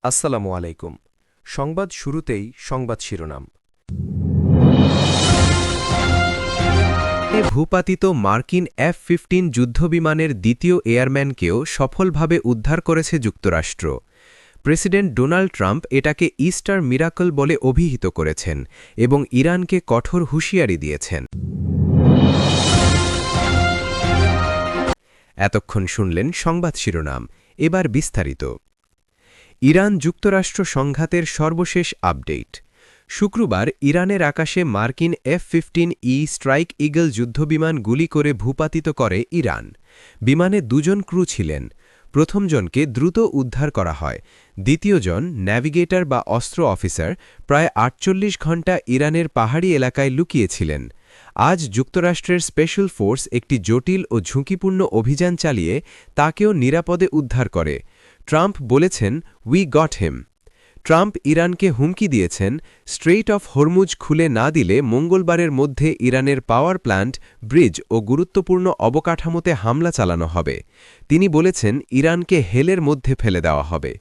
আসসালামু আলাইকুম। সংবাদ শুরুতেই সংবাদ শিরোনাম। ভূপাতিত মার্কিন F-15 যুদ্ধবিমানের দ্বিতীয় এয়ারম্যানকেও সফলভাবে উদ্ধার করেছে যুক্তরাষ্ট্র। প্রেসিডেন্ট ডোনাল্ড ট্রাম্প এটাকে ইস্টার মিরাকল বলে অভিহিত করেছেন এবং ইরানকে কঠোর হুঁশিয়ারি দিয়েছেন। এতক্ষণ শুনলেন সংবাদ শিরোনাম, এবার বিস্তারিত। ইরান যুক্তরাষ্ট্র সংঘাতের সর্বশেষ আপডেট। শুক্রবার ইরানের আকাশে মার্কিন F-15E স্ট্রাইক ঈগল যুদ্ধবিমান গুলি করে ভূপাতিত করে ইরান। বিমানে দুজন ক্রু ছিলেন। প্রথমজনকে দ্রুত উদ্ধার করা হয়। দ্বিতীয়জন, ন্যাভিগেটর বা অস্ত্র অফিসার, প্রায় ৪৮ ঘণ্টা ইরানের পাহাড়ি এলাকায় লুকিয়েছিলেন। আজ যুক্তরাষ্ট্রের স্পেশাল ফোর্স একটি জটিল ও ঝুঁকিপূর্ণ অভিযান চালিয়ে তাকেও নিরাপদে উদ্ধার করে। ট্রাম্প বলেছেন, উই গট হিম। ট্রাম্প ইরানকে হুমকি দিয়েছেন, স্ট্রেইট অফ হরমুজ খুলে না দিলে মঙ্গলবারের মধ্যে ইরানের পাওয়ার প্ল্যান্ট, ব্রিজ ও গুরুত্বপূর্ণ অবকাঠামোতে হামলা চালানো হবে। তিনি বলেছেন, ইরানকে হেলের মধ্যে ফেলে দেওয়া হবে।